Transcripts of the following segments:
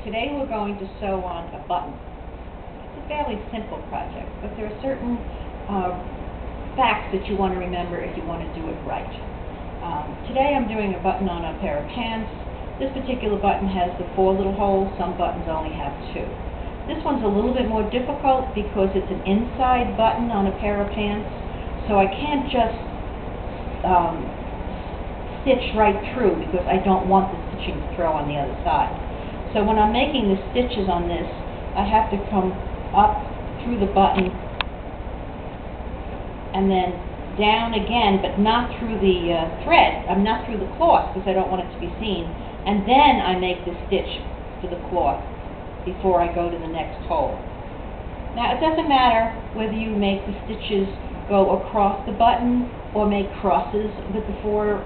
Today we're going to sew on a button. It's a fairly simple project, but there are certain facts that you want to remember if you want to do it right. Today I'm doing a button on a pair of pants. This particular button has the 4 little holes. Some buttons only have 2. This one's a little bit more difficult because it's an inside button on a pair of pants, so I can't just stitch right through because I don't want the stitching to throw on the other side. So when I'm making the stitches on this, I have to come up through the button and then down again, but not through the thread. I'm not through the cloth because I don't want it to be seen. And then I make the stitch to the cloth before I go to the next hole. Now it doesn't matter whether you make the stitches go across the button or make crosses with the 4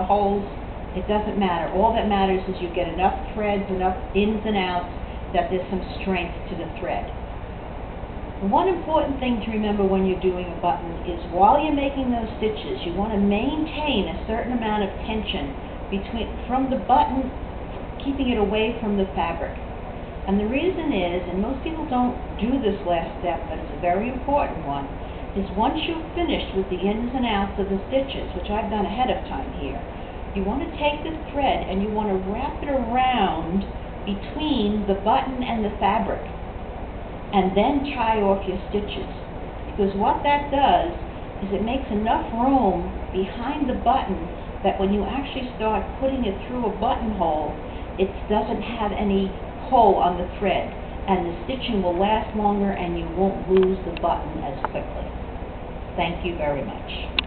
holes. It doesn't matter. All that matters is you get enough threads, enough ins and outs, that there's some strength to the thread. One important thing to remember when you're doing a button is while you're making those stitches, you want to maintain a certain amount of tension from the button, keeping it away from the fabric. And the reason is, and most people don't do this last step, but it's a very important one, is once you've finished with the ins and outs of the stitches, which I've done ahead of time here, you want to take the thread and you want to wrap it around between the button and the fabric and then tie off your stitches. Because what that does is it makes enough room behind the button that when you actually start putting it through a buttonhole, it doesn't have any hole on the thread, and the stitching will last longer and you won't lose the button as quickly. Thank you very much.